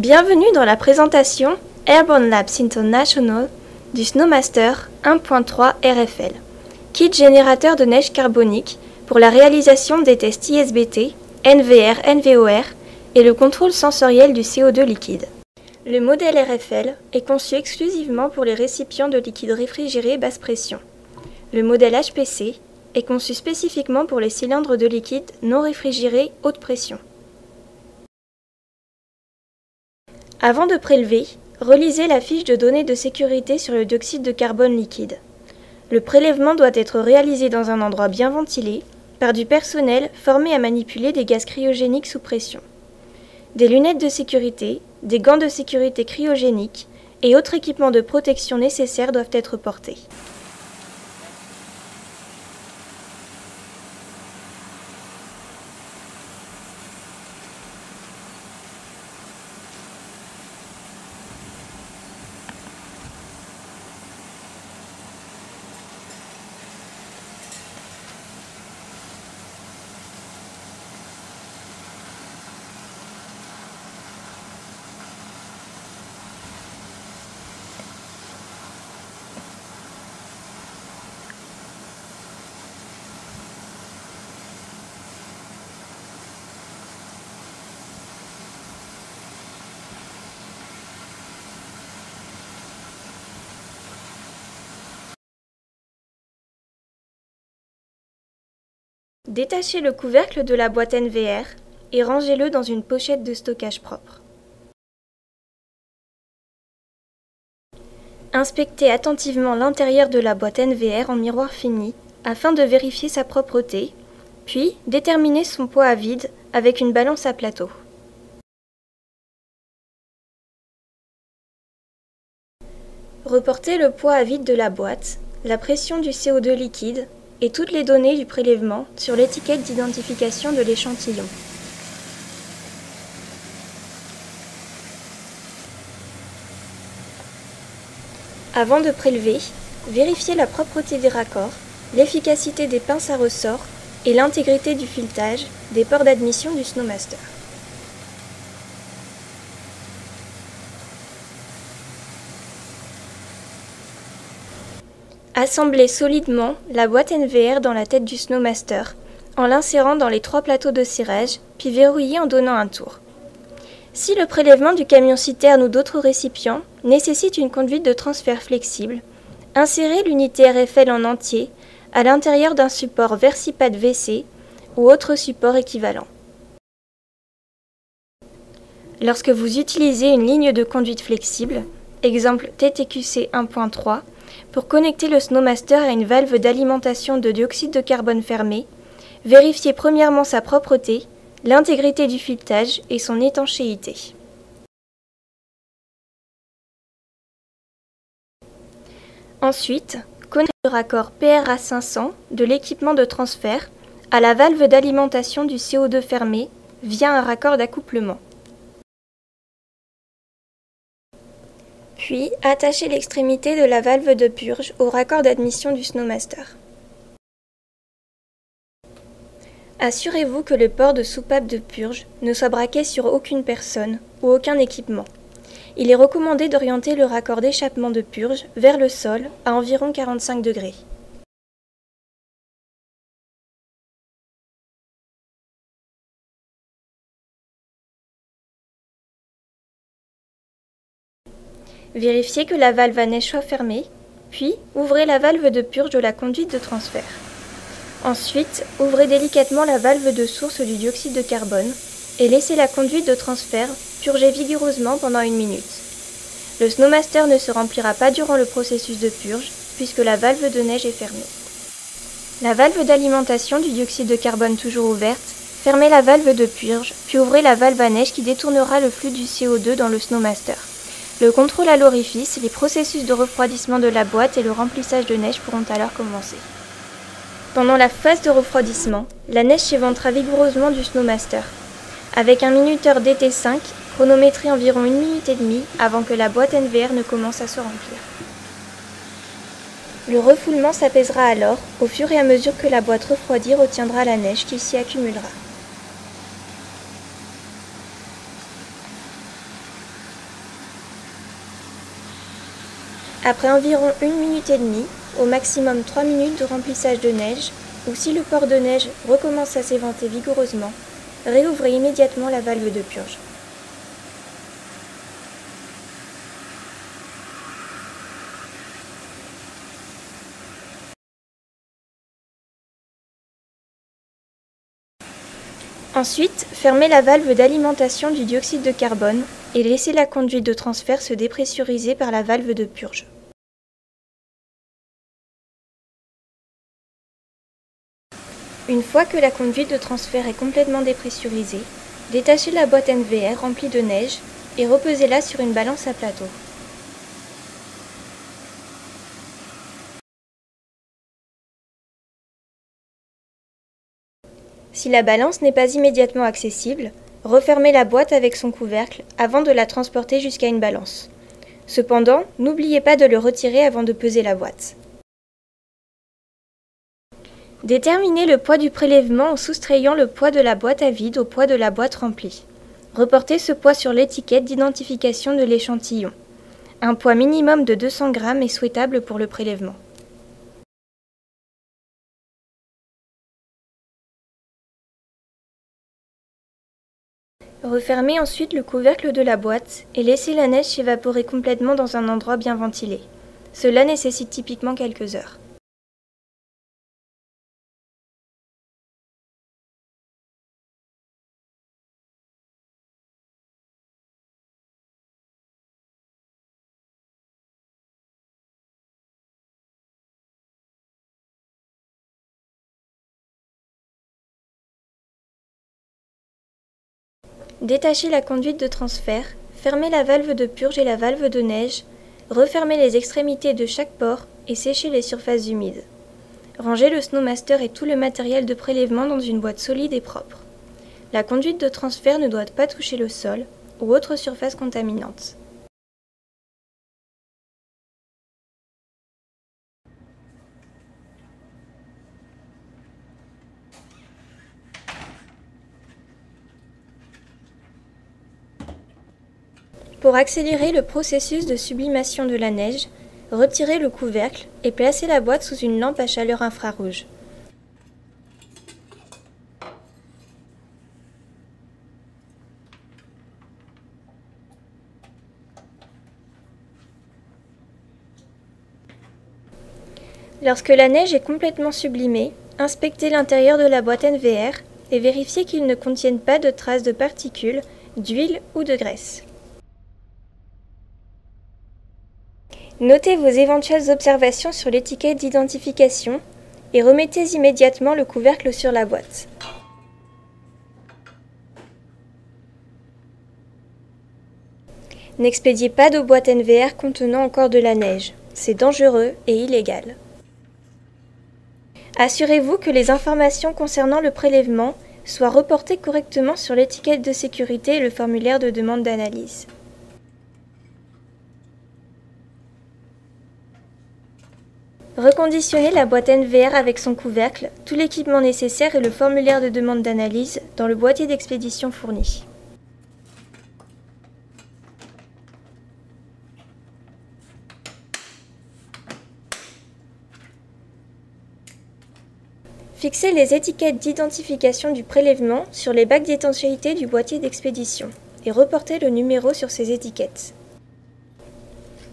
Bienvenue dans la présentation Airborne Labs International du Snowmaster 1.3 RFL, kit générateur de neige carbonique pour la réalisation des tests ISBT, NVR, NVOR et le contrôle sensoriel du CO2 liquide. Le modèle RFL est conçu exclusivement pour les récipients de liquide réfrigéré basse pression. Le modèle HPC est conçu spécifiquement pour les cylindres de liquide non réfrigérés haute pression. Avant de prélever, relisez la fiche de données de sécurité sur le dioxyde de carbone liquide. Le prélèvement doit être réalisé dans un endroit bien ventilé, par du personnel formé à manipuler des gaz cryogéniques sous pression. Des lunettes de sécurité, des gants de sécurité cryogéniques et autres équipements de protection nécessaires doivent être portés. Détachez le couvercle de la boîte NVR et rangez-le dans une pochette de stockage propre. Inspectez attentivement l'intérieur de la boîte NVR en miroir fini afin de vérifier sa propreté, puis déterminez son poids à vide avec une balance à plateau. Reportez le poids à vide de la boîte, la pression du CO2 liquide et toutes les données du prélèvement sur l'étiquette d'identification de l'échantillon. Avant de prélever, vérifiez la propreté des raccords, l'efficacité des pinces à ressort et l'intégrité du filetage des ports d'admission du Snowmaster. Assemblez solidement la boîte NVR dans la tête du Snowmaster en l'insérant dans les 3 plateaux de cirage, puis verrouillez en donnant un tour. Si le prélèvement du camion-citerne ou d'autres récipients nécessite une conduite de transfert flexible, insérez l'unité RFL en entier à l'intérieur d'un support Versipad VC ou autre support équivalent. Lorsque vous utilisez une ligne de conduite flexible, exemple TTQC 1.3, pour connecter le Snowmaster à une valve d'alimentation de dioxyde de carbone fermée, vérifiez premièrement sa propreté, l'intégrité du filetage et son étanchéité. Ensuite, connectez le raccord PRA 500 de l'équipement de transfert à la valve d'alimentation du CO2 fermé via un raccord d'accouplement. Puis, attachez l'extrémité de la valve de purge au raccord d'admission du Snowmaster. Assurez-vous que le port de soupape de purge ne soit braqué sur aucune personne ou aucun équipement. Il est recommandé d'orienter le raccord d'échappement de purge vers le sol à environ 45 degrés. Vérifiez que la valve à neige soit fermée, puis ouvrez la valve de purge de la conduite de transfert. Ensuite, ouvrez délicatement la valve de source du dioxyde de carbone et laissez la conduite de transfert purger vigoureusement pendant 1 minute. Le Snowmaster ne se remplira pas durant le processus de purge puisque la valve de neige est fermée. La valve d'alimentation du dioxyde de carbone toujours ouverte, fermez la valve de purge, puis ouvrez la valve à neige qui détournera le flux du CO2 dans le Snowmaster. Le contrôle à l'orifice, les processus de refroidissement de la boîte et le remplissage de neige pourront alors commencer. Pendant la phase de refroidissement, la neige s'éventrera vigoureusement du Snowmaster. Avec un minuteur DT5, chronométrez environ 1 minute et demie avant que la boîte NVR ne commence à se remplir. Le refoulement s'apaisera alors, au fur et à mesure que la boîte refroidie retiendra la neige qui s'y accumulera. Après environ 1 minute et demie, au maximum 3 minutes de remplissage de neige, ou si le port de neige recommence à s'éventer vigoureusement, réouvrez immédiatement la valve de purge. Ensuite, fermez la valve d'alimentation du dioxyde de carbone et laissez la conduite de transfert se dépressuriser par la valve de purge. Une fois que la conduite de transfert est complètement dépressurisée, détachez la boîte NVR remplie de neige et reposez-la sur une balance à plateau. Si la balance n'est pas immédiatement accessible, refermez la boîte avec son couvercle avant de la transporter jusqu'à une balance. Cependant, n'oubliez pas de le retirer avant de peser la boîte. Déterminez le poids du prélèvement en soustrayant le poids de la boîte à vide au poids de la boîte remplie. Reportez ce poids sur l'étiquette d'identification de l'échantillon. Un poids minimum de 200 g est souhaitable pour le prélèvement. Refermez ensuite le couvercle de la boîte et laissez la neige s'évaporer complètement dans un endroit bien ventilé. Cela nécessite typiquement quelques heures. Détachez la conduite de transfert, fermez la valve de purge et la valve de neige, refermez les extrémités de chaque port et séchez les surfaces humides. Rangez le Snowmaster et tout le matériel de prélèvement dans une boîte solide et propre. La conduite de transfert ne doit pas toucher le sol ou autre surface contaminante. Pour accélérer le processus de sublimation de la neige, retirez le couvercle et placez la boîte sous une lampe à chaleur infrarouge. Lorsque la neige est complètement sublimée, inspectez l'intérieur de la boîte NVR et vérifiez qu'il ne contienne pas de traces de particules, d'huile ou de graisse. Notez vos éventuelles observations sur l'étiquette d'identification et remettez immédiatement le couvercle sur la boîte. N'expédiez pas de boîte NVR contenant encore de la neige, c'est dangereux et illégal. Assurez-vous que les informations concernant le prélèvement soient reportées correctement sur l'étiquette de sécurité et le formulaire de demande d'analyse. Reconditionnez la boîte NVR avec son couvercle, tout l'équipement nécessaire et le formulaire de demande d'analyse dans le boîtier d'expédition fourni. Fixez les étiquettes d'identification du prélèvement sur les bacs d'étanchéité du boîtier d'expédition et reportez le numéro sur ces étiquettes.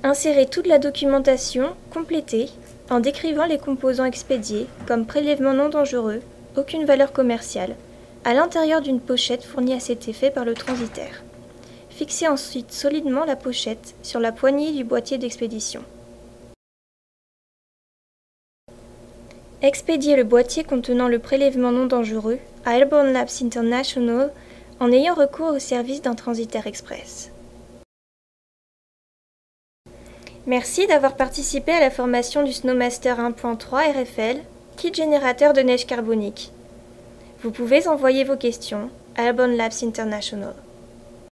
Insérez toute la documentation complétée en décrivant les composants expédiés comme prélèvement non dangereux, aucune valeur commerciale, à l'intérieur d'une pochette fournie à cet effet par le transitaire. Fixez ensuite solidement la pochette sur la poignée du boîtier d'expédition. Expédiez le boîtier contenant le prélèvement non dangereux à Airborne Labs International en ayant recours au service d'un transitaire express. Merci d'avoir participé à la formation du Snowmaster 1.3 RFL, kit générateur de neige carbonique. Vous pouvez envoyer vos questions à Airborne Labs International.